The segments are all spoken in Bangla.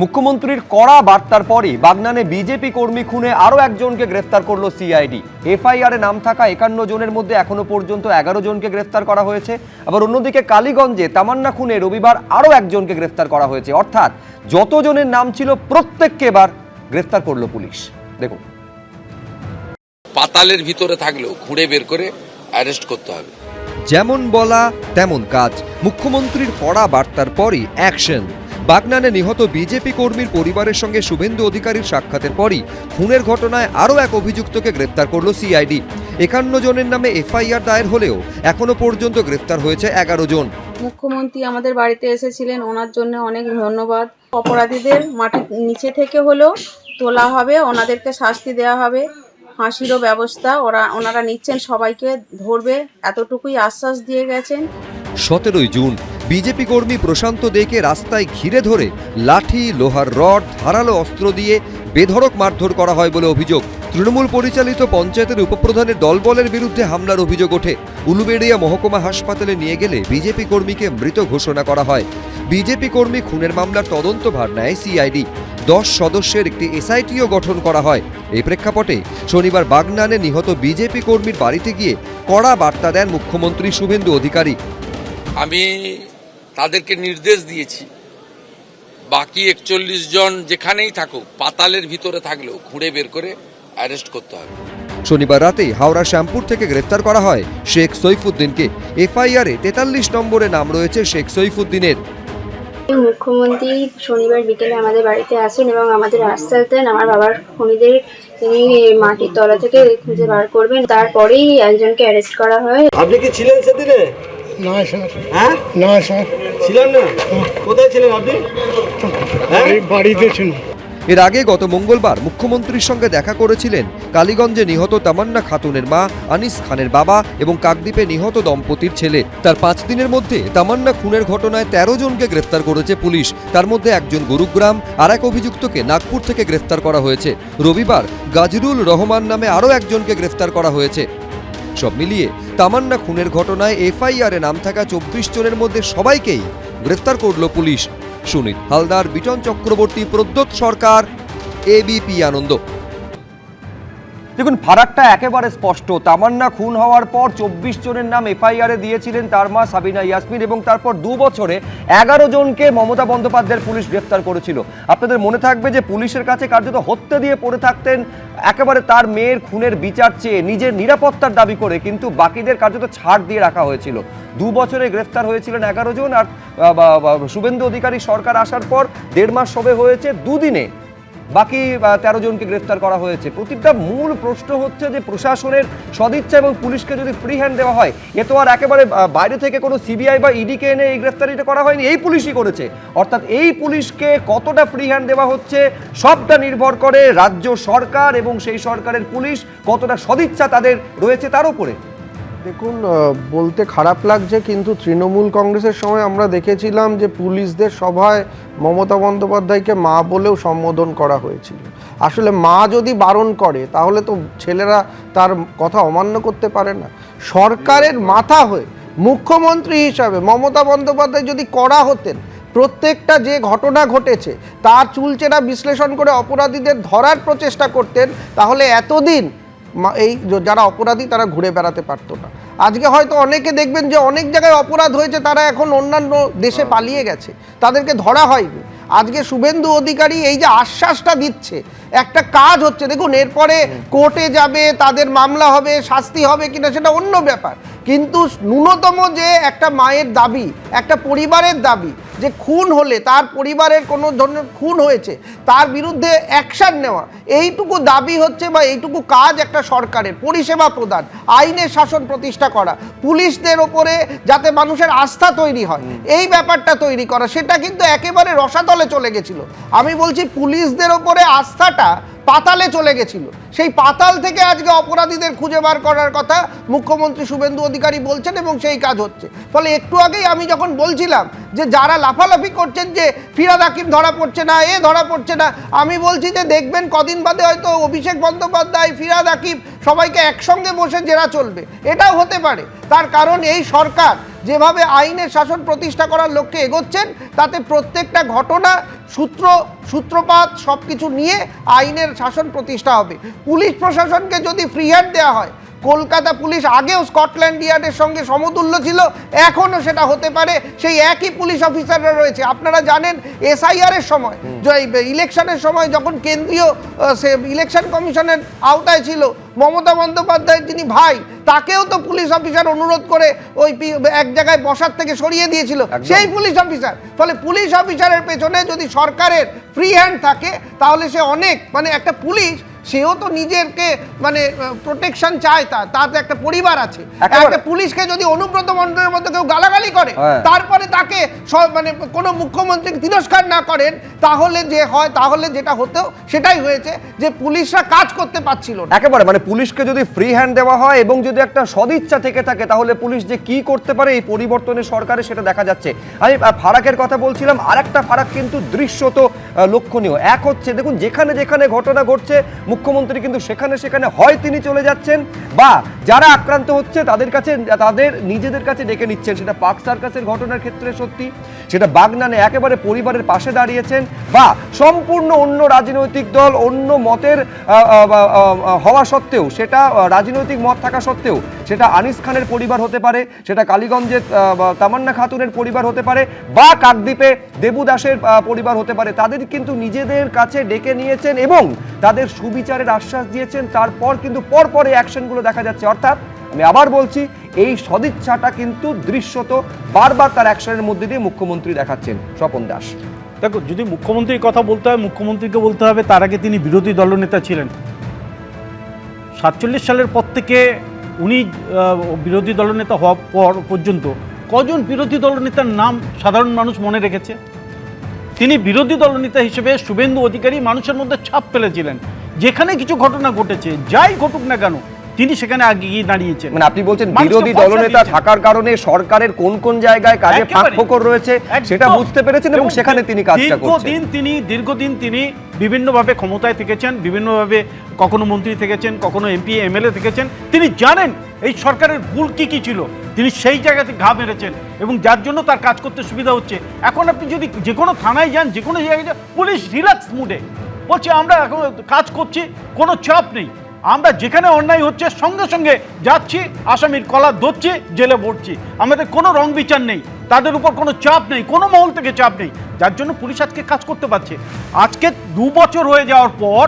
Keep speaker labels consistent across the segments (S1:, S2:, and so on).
S1: মুখ্যমন্ত্রীর কড়া বার্তার পরই বাগনানে বিজেপি কর্মী খুনে আরও একজনকে গ্রেফতার করল সিআইডি। এফআইআরে নাম থাকা 51 জনের মধ্যে এখনো পর্যন্ত 11 জনকে গ্রেফতার করা হয়েছে। আবার অন্যদিকে কালীগঞ্জে তামান্না খুনে রবিবার আরও একজনকে গ্রেফতার করা হয়েছে। অর্থাৎ যতজনের নাম ছিল প্রত্যেককে এবার গ্রেফতার করল পুলিশ। দেখুন,
S2: পাতালের ভিতরে থাকলেও খুঁড়ে বের করে অ্যারেস্ট করতে হবে।
S1: যেমন বলা তেমন কাজ। মুখ্যমন্ত্রীর কড়া বার্তার পরই অ্যাকশন। বাগনানে নিহত বিজেপি কর্মীর পরিবারের সঙ্গে শুভেন্দু অধিকারীর সাক্ষাতের পরই খুনের ঘটনায় আরও এক অভিযুক্তকে গ্রেফতার করল সিআইডি। 51 জনের নামে এফআইআর দায়ের হলেও এখনো পর্যন্ত গ্রেফতার হয়েছে 11 জন।
S3: মুখ্যমন্ত্রী আমাদের বাড়িতে এসেছিলেন, ওনার জন্য অনেক ধন্যবাদ। অপরাধীদের মাটির নিচে থেকে হলেও তোলা হবে, ওনাদেরকে শাস্তি দেওয়া হবে, ফাঁসিরও ব্যবস্থা ওনারা নিচ্ছেন, সবাইকে ধরবে এতটুকুই আশ্বাস দিয়ে গেছেন।
S1: 17 জুন বিজেপি কর্মী প্রশান্ত দেকে রাস্তায় ঘিরে ধরে লাঠি, লোহার রড, ধারালো অস্ত্র দিয়ে বেধড়ক মারধর করা হয় বলে অভিযোগ। তৃণমূল পরিচালিত পঞ্চায়েতের উপপ্রধানের দলবলের বিরুদ্ধে হামলার অভিযোগ ওঠে। উলুবেড়িয়া মহকুমা হাসপাতালে নিয়ে গেলে বিজেপি কর্মীকে মৃত ঘোষণা করা হয়। বিজেপি কর্মী খুনের মামলার তদন্তভার নেয় সিআইডি। 10 সদস্যের একটি এসআইটিও গঠন করা হয়। এই প্রেক্ষাপটে শনিবার বাগনানে নিহত বিজেপি কর্মীর বাড়িতে গিয়ে কড়া বার্তা দেন মুখ্যমন্ত্রী শুভেন্দু অধিকারী।
S2: আমি তাদেরকে নির্দেশ দিয়েছি, বাকি 41 জন যেখানেই থাকুক পাতালের ভিতরে থাকলেও খুঁড়ে বের করে অ্যারেস্ট করতে হবে।
S1: শনিবার রাতে হাওড়া শ্যামপুর থেকে গ্রেফতার করা হয় শেখ সৈফুদ্দিনকে। এফআইআরে 43 নম্বরে নাম রয়েছে শেখ সৈফুদ্দিনের।
S4: মুখ্যমন্ত্রী শনিবার বিকেলে আমাদের বাড়িতে আসেন এবং আমাদের আশ্বাস দেন আমার বাবার খুনিদের তিনি মাটির তলা থেকে খুঁজে বার করবেন। তারপরেই একজনকে অ্যারেস্ট করা হয়।
S5: আপনি কি ছিলেন সেদিনে?
S6: না স্যার।
S5: হ্যাঁ,
S6: না স্যার,
S5: ছিলেন না। কোথায় ছিলেন আপনি?
S6: বাড়িতে ছিলেন।
S1: এর আগে গত মঙ্গলবার মুখ্যমন্ত্রীর সঙ্গে দেখা করেছিলেন কালীগঞ্জে নিহত তামান্না খাতুনের মা, আনিস খানের বাবা এবং কাকদ্বীপে নিহত দম্পতির ছেলে। তার 5 দিনের মধ্যে তামান্না খুনের ঘটনায় 13 জনকে গ্রেফতার করেছে পুলিশ। তার মধ্যে একজন গুরুগ্রাম, আর এক অভিযুক্তকে নাগপুর থেকে গ্রেফতার করা হয়েছে। রবিবার গাজরুল রহমান নামে আরও একজনকে গ্রেফতার করা হয়েছে। সব মিলিয়ে তামান্না খুনের ঘটনায় এফআইআরে নাম থাকা 24 জনের মধ্যে সবাইকেই গ্রেফতার করল পুলিশ। সুনীল হালদার, বিটন চক্রবর্তী, প্রদ্যোৎ সরকার, এবিপি আনন্দ। দেখুন, ফারাকটা একেবারে স্পষ্ট। তামান্না খুন হওয়ার পর 24 জনের নাম এফআইআরে দিয়েছিলেন তার মা সাবিনা ইয়াসমিন, এবং তারপর 2 বছরে 11 জনকে মমতা বন্দ্যোপাধ্যায়ের পুলিশ গ্রেফতার করেছিল। আপনাদের মনে থাকবে যে পুলিশের কাছে কার্যত হত্যা দিয়ে পড়ে থাকতেন একেবারে তার মেয়ের খুনের বিচার চেয়ে, নিজের নিরাপত্তার দাবি করে, কিন্তু বাকিদের কার্যত ছাড় দিয়ে রাখা হয়েছিল। 2 বছরে গ্রেফতার হয়েছিলেন 11 জন, আর শুভেন্দু অধিকারী সরকার আসার পর 1.5 মাস সবে হয়েছে, 2 দিনে বাকি 13 জনকে গ্রেফতার করা হয়েছে। প্রতিটা মূল প্রশ্ন হচ্ছে যে প্রশাসনের সদিচ্ছা এবং পুলিশকে যদি ফ্রি হ্যান্ড দেওয়া হয়, এ তো আর একেবারে বাইরে থেকে কোনো সিবিআই বা ইডিকে এনে এই গ্রেফতারিটা করা হয়নি, এই পুলিশই করেছে। অর্থাৎ এই পুলিশকে কতটা ফ্রি হ্যান্ড দেওয়া হচ্ছে সবটা নির্ভর করে রাজ্য সরকার এবং সেই সরকারের পুলিশ কতটা সদিচ্ছা তাদের রয়েছে তার উপরে।
S7: দেখুন, বলতে খারাপ লাগছে, কিন্তু তৃণমূল কংগ্রেসের সময় আমরা দেখেছিলাম যে পুলিশদের সভায় মমতা বন্দ্যোপাধ্যায়কে মা বলেও সম্বোধন করা হয়েছিল। আসলে মা যদি বারণ করে তাহলে তো ছেলেরা তার কথা অমান্য করতে পারে না। সরকারের মাথা হয়ে মুখ্যমন্ত্রী হিসাবে মমতা বন্দ্যোপাধ্যায় যদি কড়া হতেন, প্রত্যেকটা যে ঘটনা ঘটেছে তার চুলচেরা বিশ্লেষণ করে অপরাধীদের ধরার প্রচেষ্টা করতেন, তাহলে এতদিন এই যারা অপরাধী তারা ঘুরে বেড়াতে পারতো না। আজকে হয়তো অনেকে দেখবেন যে অনেক জায়গায় অপরাধ হয়েছে, তারা এখন অন্যান্য দেশে পালিয়ে গেছে, তাদেরকে ধরা হয়নি। আজকে শুভেন্দু অধিকারী এই যে আশ্বাসটা দিচ্ছে, একটা কাজ হচ্ছে। দেখুন, এরপরে কোর্টে যাবে, তাদের মামলা হবে, শাস্তি হবে কিনা সেটা অন্য ব্যাপার, কিন্তু ন্যূনতম যে একটা মায়ের দাবি, একটা পরিবারের দাবি যে খুন হলে তার পরিবারের কোনো ধরনের খুন হয়েছে তার বিরুদ্ধে অ্যাকশান নেওয়া, এইটুকু দাবি হচ্ছে বা এইটুকু কাজ একটা সরকারের। পরিষেবা প্রদান, আইনের শাসন প্রতিষ্ঠা করা, পুলিশদের ওপরে যাতে মানুষের আস্থা তৈরি হয়, এই ব্যাপারটা তৈরি করা, সেটা কিন্তু একেবারে রসাতলে চলে গেছিল। আমি বলছি পুলিশদের ওপরে আস্থাটা পাতালে চলে গেছিল। সেই পাতাল থেকে আজকে অপরাধীদের খুঁজে বার করার কথা মুখ্যমন্ত্রী শুভেন্দু অধিকারী বলছেন এবং সেই কাজ হচ্ছে। ফলে একটু আগেই আমি যখন বলছিলাম যে যারা লাফালাফি করছেন যে ফিরহাদ হাকিম ধরা পড়ছে না, এ ধরা পড়ছে না, আমি বলছি যে দেখবেন কদিন বাদে হয়তো অভিষেক বন্দ্যোপাধ্যায়, ফিরহাদ হাকিম সবাইকে একসঙ্গে বসে জেরা চলবে, এটাও হতে পারে। তার কারণ এই সরকার যেভাবে আইনের শাসন প্রতিষ্ঠা করার লক্ষ্যে এগোচ্ছেন, তাতে প্রত্যেকটা ঘটনা সূত্রপাত সব কিছু নিয়ে আইনের শাসন প্রতিষ্ঠা হবে। পুলিশ প্রশাসনকে যদি ফ্রি হ্যান্ড দেওয়া হয়, কলকাতা পুলিশ আগেও স্কটল্যান্ড ইয়ার্ডের সঙ্গে সমতুল্য ছিল, এখনও সেটা হতে পারে। সেই একই পুলিশ অফিসাররা রয়েছে। আপনারা জানেন SIR এর সময়, ইলেকশনের সময় যখন কেন্দ্রীয় ইলেকশন কমিশনের আওতায় ছিল মমতা বন্দ্যোপাধ্যায়ের যিনি ভাই, তাকেও তো পুলিশ অফিসার অনুরোধ করে ওই এক জায়গায় বসার থেকে সরিয়ে দিয়েছিল সেই পুলিশ অফিসার। ফলে পুলিশ অফিসারের পেছনে যদি সরকারের ফ্রি হ্যান্ড থাকে, তাহলে সে অনেক একটা পুলিশ, সেও তো নিজেরকে প্রোটেকশন চায়, তার তো একটা পরিবার আছে। একটা পুলিশকে যদি অনুব্রত মণ্ডলের মতো কেউ গালাগালি করে, তারপরে তাকে কোনো মুখ্যমন্ত্রী তিরস্কার না করেন, তাহলে যেটা হতো সেটাই হয়েছে, যে পুলিশরা কাজ করতে পারছিল না।
S1: একেবারে পুলিশকে যদি ফ্রি হ্যান্ড দেওয়া হয় এবং যদি একটা সদিচ্ছা থেকে থাকে, তাহলে পুলিশ যে কি করতে পারে এই পরিবর্তনের সরকারে, সেটা দেখা যাচ্ছে। আমি ফারাকের কথা বলছিলাম, আরেকটা ফারাক কিন্তু দৃশ্যত লক্ষণীয়। এক হচ্ছে, দেখুন, যেখানে যেখানে ঘটনা ঘটছে, মুখ্যমন্ত্রী কিন্তু সেখানে সেখানে হয় তিনি চলে যাচ্ছেন, বা যারা আক্রান্ত হচ্ছে তাদের নিজেদের কাছে ডেকে নিচ্ছেন। সেটা পার্ক সার্কাসের ঘটনার ক্ষেত্রে সত্যি, সেটা বাগনানে একেবারে পরিবারের পাশে দাঁড়িয়েছেন, বা সম্পূর্ণ অন্য রাজনৈতিক দল, অন্য মতের হওয়া সত্ত্বেও, সেটা রাজনৈতিক মত থাকা সত্ত্বেও, সেটা আনিস খানের পরিবার হতে পারে, সেটা কালীগঞ্জের তামান্না খাতুনের পরিবার হতে পারে, বা কাকদ্বীপে দেবু দাসের পরিবার হতে পারে, তাদের কিন্তু নিজেদের কাছে ডেকে নিয়েছেন এবং তাদের সুবিচারের আশ্বাস দিয়েছেন। তারপর কিন্তু পরপর এই অ্যাকশনগুলো দেখা যাচ্ছে। অর্থাৎ আমি আবার বলছি, এই সদিচ্ছাটা কিন্তু দৃশ্যত বারবার তার অ্যাকশনের মধ্যে দিয়ে মুখ্যমন্ত্রী দেখাচ্ছেন। স্বপন দাস,
S8: দেখো, যদি মুখ্যমন্ত্রীর কথা বলতে হয়, মুখ্যমন্ত্রীকে বলতে হবে তার আগে তিনি বিরোধী দলনেতা ছিলেন। 47 সালের পর থেকে উনি বিরোধী দলনেতা হওয়ার পর পর্যন্ত কজন বিরোধী দলনেতার নাম সাধারণ মানুষ মনে রেখেছে? তিনি বিরোধী দলনেতা হিসেবে শুভেন্দু অধিকারী মানুষের মধ্যে ছাপ ফেলেছিলেন। যেখানে কিছু ঘটনা ঘটেছে, যাই ঘটুক না কেন, তিনি সেখানে আগিয়ে দাঁড়িয়েছেন।
S1: আপনি বলছেন বিরোধী দলনেতা থাকার কারণে সরকারের কোন কোন জায়গায় কাজে ফাঁকফোকর রয়েছে সেটা বুঝতে পেরেছেন এবং সেখানে তিনি কাজটা করছেন।
S8: দীর্ঘদিন তিনি বিভিন্নভাবে ক্ষমতায় থেকেছেন, বিভিন্নভাবে কখনো মন্ত্রী থেকেছেন, কখনো MP MLA থেকেছেন। তিনি জানেন এই সরকারের ভুল কি কি ছিল, তিনি সেই জায়গাতে ঘা মেরেছেন এবং যার জন্য তার কাজ করতে সুবিধা হচ্ছে। এখন আপনি যদি যে কোনো থানায় যান, যে কোনো জায়গায় যান, পুলিশ রিল্যাক্স মুডে বলছে আমরা এখন কাজ করছি, কোনো চাপ নেই, আমরা যেখানে অন্যায় হচ্ছে সঙ্গে সঙ্গে যাচ্ছি, আসামির কলার ধরছি, জেলে ভরছি, আমাদের কোনো রং বিচার নেই, তাদের উপর কোনো চাপ নেই, কোনো মহল থেকে চাপ নেই, যার জন্য পুলিশ আজকে কাজ করতে পারছে। আজকে 2 বছর হয়ে যাওয়ার পর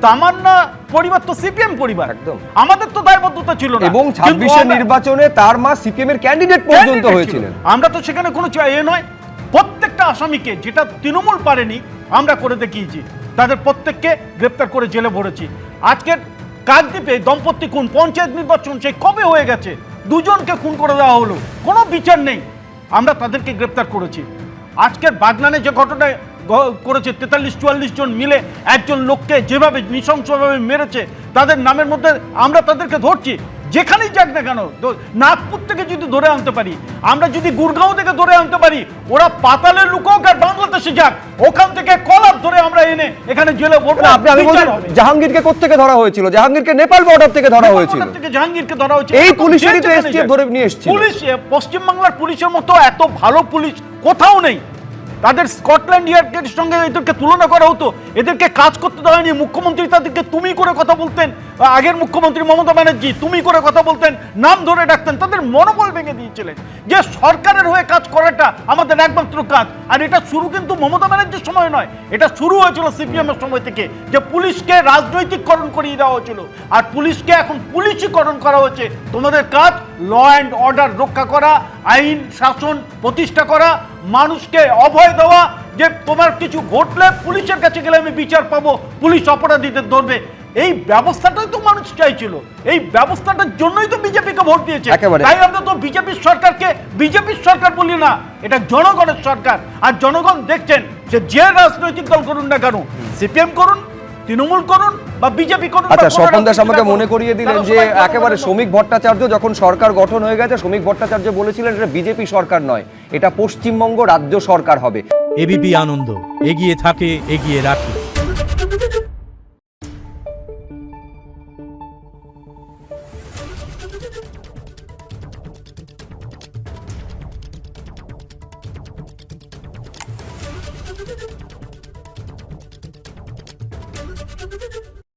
S8: তামান্না পরিবার তো CPM পরিবার, একদম আমাদের তো দায়বদ্ধতা ছিল না,
S1: এবং 26 নির্বাচনে তার মা CPM এর ক্যান্ডিডেট পর্যন্ত হয়েছিলেন।
S8: আমরা তো সেখানে কোনো নয়, প্রত্যেকটা আসামিকে, যেটা তৃণমূল পারেনি আমরা করে দেখিয়েছি, তাদের প্রত্যেককে গ্রেপ্তার করে জেলে ভরেছি। আজকের কাকদ্বীপে দম্পতি খুন, পঞ্চায়েত নির্বাচন সেই কবে হয়ে গেছে, 2 জনকে খুন করে দেওয়া হলো, কোনো বিচার নেই, আমরা তাদেরকে গ্রেপ্তার করেছি। আজকের বাগনানে যে ঘটনা করেছে, 43-44 জন মিলে একজন লোককে যেভাবে নৃশংসভাবে মেরেছে, তাদের নামের মধ্যে আমরা তাদেরকে ধরছি। যেখানেই যাক না কেন, নাগপুর থেকে যদি ধরে আনতে পারি, আমরা যদি গুরগাঁও থেকে ধরে আনতে পারি, ওরা পাতালে লুকোক আর বাংলাদেশে যাক, ওখান থেকে কলাপ ধরে আমরা এনে এখানে জেলে ভরবো।
S1: আমি বলছি, জাহাঙ্গীরকে কোত্থেকে ধরা হয়েছিল? জাহাঙ্গীরকে নেপাল বর্ডার থেকে ধরা হয়েছিল।
S8: জাহাঙ্গীরকে ধরা হয়েছে,
S1: এই পুলিশেরই তো STF ধরে নিয়ে এসেছিল।
S8: পুলিশ, পশ্চিমবাংলার পুলিশের মতো এত ভালো পুলিশ কোথাও নেই। তাদের স্কটল্যান্ড ইয়ার্ডের সঙ্গে এদেরকে তুলনা করা হতো, এদেরকে কাজ করতে দেওয়া হয়নি। মুখ্যমন্ত্রী তাদেরকে তুমি করে কথা বলতেন, আগের মুখ্যমন্ত্রী মমতা ব্যানার্জি তুমি করে কথা বলতেন, নাম ধরে ডাকতেন, তাদের মনোবল ভেঙে দিয়েছিলেন যে সরকারের হয়ে কাজ করাটা আমাদের একমাত্র কাজ। আর এটা শুরু কিন্তু মমতা ব্যানার্জির সময় নয়, এটা শুরু হয়েছিল CPM এর সময় থেকে, যে পুলিশকে রাজনৈতিককরণ করিয়ে দেওয়া হয়েছিল, আর পুলিশকে এখন পুলিশীকরণ করা হচ্ছে। তোমাদের কাজ ল অ্যান্ড অর্ডার রক্ষা করা, আইন শাসন প্রতিষ্ঠা করা, মানুষকে অভয় দেওয়া, যে তোমার কিছু ঘটলে পুলিশের কাছে গেলে আমি বিচার পাবো, পুলিশ অপরাধীদের ধরবে। এই ব্যবস্থাটাই তো মানুষ চাইছিল, এই ব্যবস্থাটার জন্যই তো বিজেপিকে ভোট দিয়েছে। তাই আমরা তো বিজেপির সরকারকে বিজেপির সরকার বলি না, এটা জনগণের সরকার। আর জনগণ দেখছেন যে রাজনৈতিক দল করুন না কেন, CPM করুন, তৃণমূল করুন বা বিজেপি করুন।
S1: আচ্ছা, স্বপন দাস আমাকে মনে করিয়ে দিলেন যে একেবারে শ্রমিক ভট্টাচার্য যখন সরকার গঠন হয়ে গেছে, শ্রমিক ভট্টাচার্য বলেছিলেন এটা বিজেপি সরকার নয়, এটা পশ্চিমবঙ্গ রাজ্য সরকার হবে।
S9: ABP আনন্দ এগিয়ে থাকে, এগিয়ে রাখে।